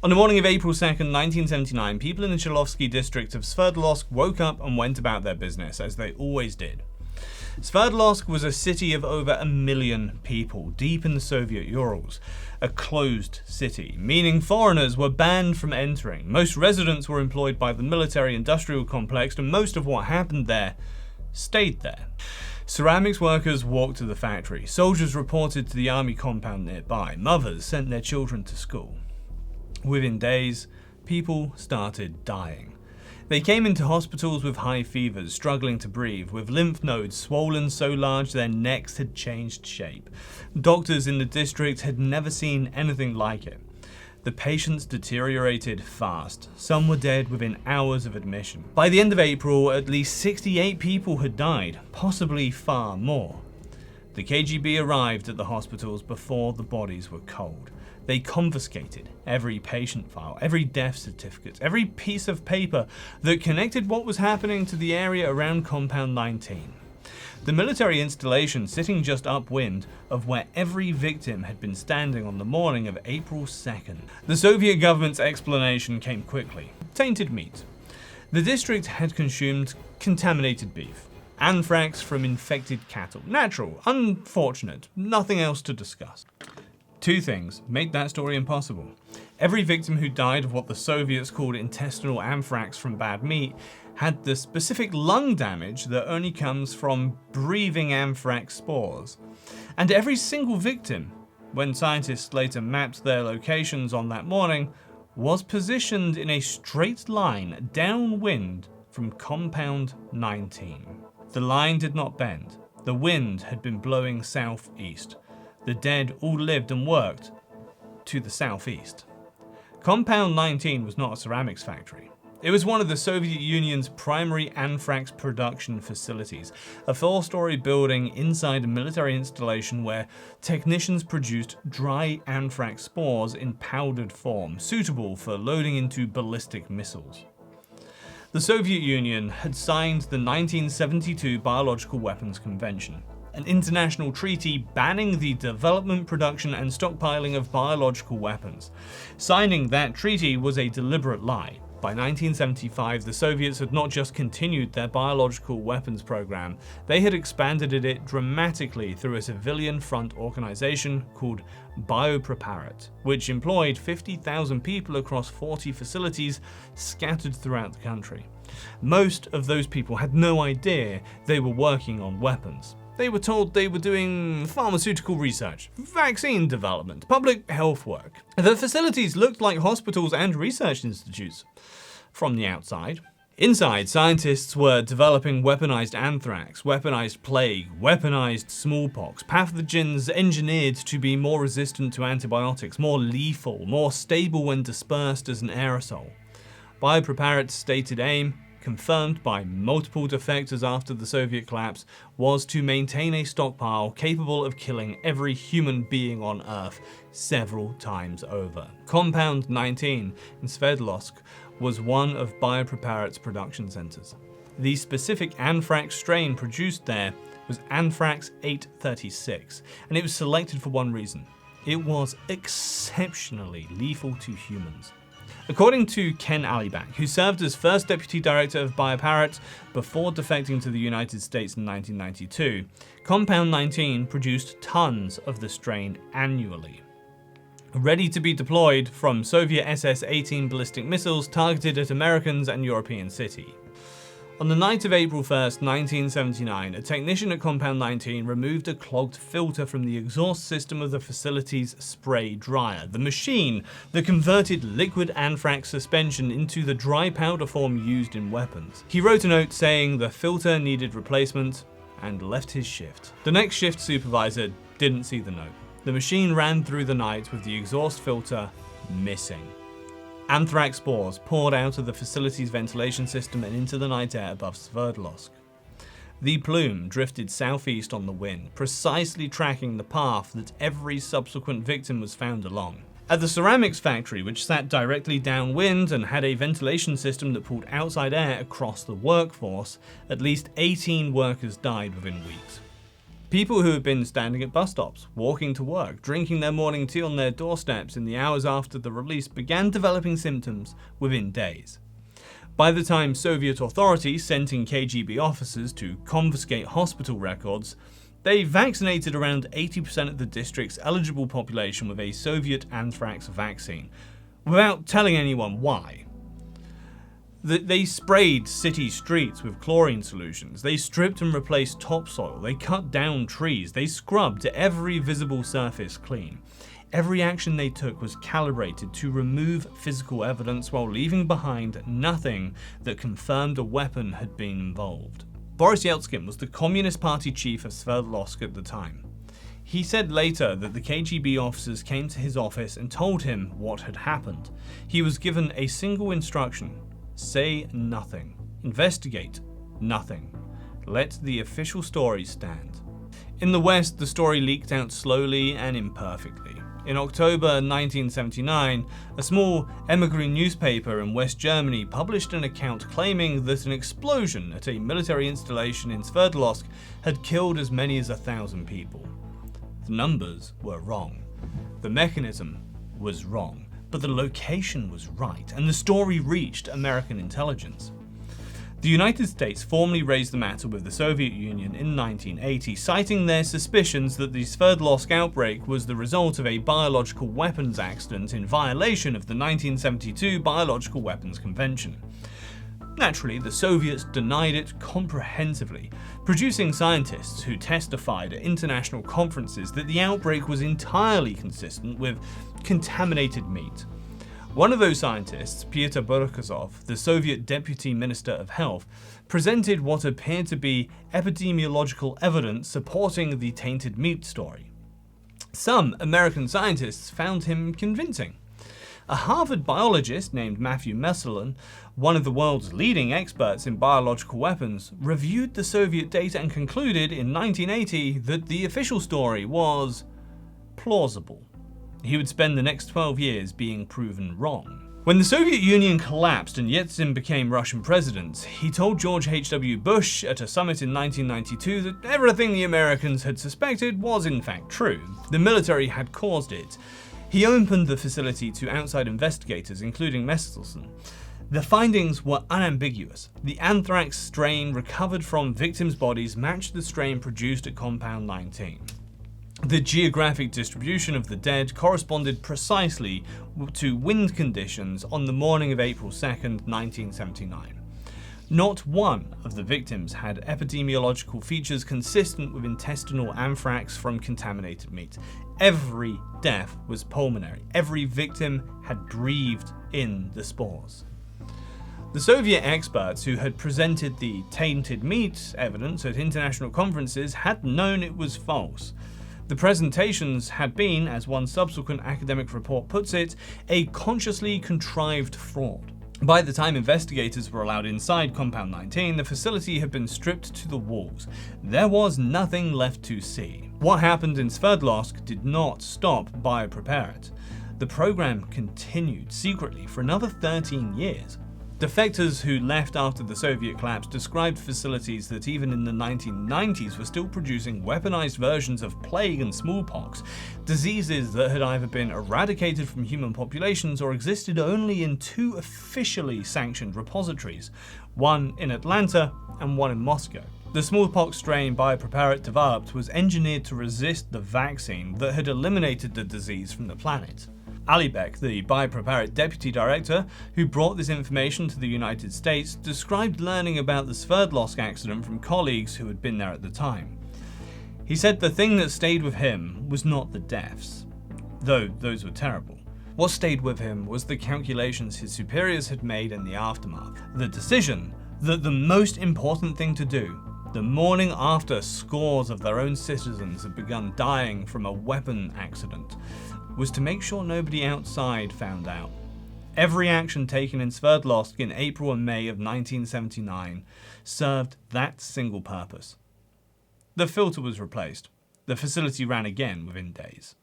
On the morning of April 2nd, 1979, people in the Shrouded district of Sverdlovsk woke up and went about their business, as they always did. Sverdlovsk was a city of over 1 million people, deep in the Soviet Urals. A closed city, meaning foreigners were banned from entering. Most residents were employed by the military-industrial complex, and most of what happened there stayed there. Ceramics workers walked to the factory. Soldiers reported to the army compound nearby. Mothers sent their children to school. Within days, people started dying. They came into hospitals with high fevers, struggling to breathe, with lymph nodes swollen so large their necks had changed shape. Doctors in the district had never seen anything like it. The patients deteriorated fast. Some were dead within hours of admission. By the end of April, at least 68 people had died, possibly far more. The KGB arrived at the hospitals before the bodies were cold. They confiscated every patient file, every death certificate, every piece of paper that connected what was happening to the area around Compound 19. The military installation sitting just upwind of where every victim had been standing on the morning of April 2nd. The Soviet government's explanation came quickly. Tainted meat. The district had consumed contaminated beef. Anthrax from infected cattle. Natural, unfortunate, nothing else to discuss. Two things made that story impossible. Every victim who died of what the Soviets called intestinal anthrax from bad meat had the specific lung damage that only comes from breathing anthrax spores. And every single victim, when scientists later mapped their locations on that morning, was positioned in a straight line downwind from Compound 19. The line did not bend. The wind had been blowing southeast. The dead all lived and worked to the southeast. Compound 19 was not a ceramics factory. It was one of the Soviet Union's primary anthrax production facilities, a 4-story building inside a military installation where technicians produced dry anthrax spores in powdered form, suitable for loading into ballistic missiles. The Soviet Union had signed the 1972 Biological Weapons Convention, an international treaty banning the development, production, and stockpiling of biological weapons. Signing that treaty was a deliberate lie. By 1975, the Soviets had not just continued their biological weapons program, they had expanded it dramatically through a civilian front organization called Biopreparat, which employed 50,000 people across 40 facilities scattered throughout the country. Most of those people had no idea they were working on weapons. They were told they were doing pharmaceutical research, vaccine development, public health work. The facilities looked like hospitals and research institutes from the outside. Inside, scientists were developing weaponized anthrax, weaponized plague, weaponized smallpox, pathogens engineered to be more resistant to antibiotics, more lethal, more stable when dispersed as an aerosol. Biopreparat's stated aim, confirmed by multiple defectors after the Soviet collapse, was to maintain a stockpile capable of killing every human being on Earth several times over. Compound 19 in Sverdlovsk was one of Biopreparat's production centers. The specific anthrax strain produced there was anthrax 836, and it was selected for one reason. It was exceptionally lethal to humans. According to Ken Alibak, who served as first deputy director of Biopreparat before defecting to the United States in 1992, Compound 19 produced tons of the strain annually, ready to be deployed from Soviet SS-18 ballistic missiles targeted at Americans and European cities. On the night of April 1st, 1979, a technician at Compound 19 removed a clogged filter from the exhaust system of the facility's spray dryer, the machine that converted liquid anthrax suspension into the dry powder form used in weapons. He wrote a note saying the filter needed replacement and left his shift. The next shift supervisor didn't see the note. The machine ran through the night with the exhaust filter missing. Anthrax spores poured out of the facility's ventilation system and into the night air above Sverdlovsk. The plume drifted southeast on the wind, precisely tracking the path that every subsequent victim was found along. At the ceramics factory, which sat directly downwind and had a ventilation system that pulled outside air across the workforce, at least 18 workers died within weeks. People who had been standing at bus stops, walking to work, drinking their morning tea on their doorsteps in the hours after the release began developing symptoms within days. By the time Soviet authorities sent in KGB officers to confiscate hospital records, they vaccinated around 80% of the district's eligible population with a Soviet anthrax vaccine, without telling anyone why. They sprayed city streets with chlorine solutions, they stripped and replaced topsoil, they cut down trees, they scrubbed every visible surface clean. Every action they took was calibrated to remove physical evidence while leaving behind nothing that confirmed a weapon had been involved. Boris Yeltsin was the Communist Party chief of Sverdlovsk at the time. He said later that the KGB officers came to his office and told him what had happened. He was given a single instruction: say nothing. Investigate nothing. Let the official story stand. In the West, the story leaked out slowly and imperfectly. In October 1979, a small emigre newspaper in West Germany published an account claiming that an explosion at a military installation in Sverdlovsk had killed as many as 1,000 people. The numbers were wrong. The mechanism was wrong. But the location was right, and the story reached American intelligence. The United States formally raised the matter with the Soviet Union in 1980, citing their suspicions that the Sverdlovsk outbreak was the result of a biological weapons accident in violation of the 1972 Biological Weapons Convention. Naturally, the Soviets denied it comprehensively, producing scientists who testified at international conferences that the outbreak was entirely consistent with contaminated meat. One of those scientists, Pyotr Burkazov, the Soviet Deputy Minister of Health, presented what appeared to be epidemiological evidence supporting the tainted meat story. Some American scientists found him convincing. A Harvard biologist named Matthew Meserlin, one of the world's leading experts in biological weapons, reviewed the Soviet data and concluded in 1980 that the official story was plausible. He would spend the next 12 years being proven wrong. When the Soviet Union collapsed and Yeltsin became Russian president, he told George H.W. Bush at a summit in 1992 that everything the Americans had suspected was in fact true. The military had caused it. He opened the facility to outside investigators, including Meselson. The findings were unambiguous. The anthrax strain recovered from victims' bodies matched the strain produced at Compound 19. The geographic distribution of the dead corresponded precisely to wind conditions on the morning of April 2nd, 1979. Not one of the victims had epidemiological features consistent with intestinal anthrax from contaminated meat. Every death was pulmonary. Every victim had breathed in the spores. The Soviet experts who had presented the tainted meat evidence at international conferences had known it was false. The presentations had been, as one subsequent academic report puts it, a consciously contrived fraud. By the time investigators were allowed inside Compound 19, the facility had been stripped to the walls. There was nothing left to see. What happened in Sverdlovsk did not stop Biopreparat. The program continued secretly for another 13 years. Defectors who left after the Soviet collapse described facilities that even in the 1990s were still producing weaponized versions of plague and smallpox, diseases that had either been eradicated from human populations or existed only in two officially sanctioned repositories, one in Atlanta and one in Moscow. The smallpox strain Biopreparat developed was engineered to resist the vaccine that had eliminated the disease from the planet. Alibek, the Biopreparat deputy director, who brought this information to the United States, described learning about the Sverdlovsk accident from colleagues who had been there at the time. He said the thing that stayed with him was not the deaths, though those were terrible. What stayed with him was the calculations his superiors had made in the aftermath, the decision that the most important thing to do, the morning after scores of their own citizens had begun dying from a weapon accident, was to make sure nobody outside found out. Every action taken in Sverdlovsk in April and May of 1979 served that single purpose. The filter was replaced. The facility ran again within days.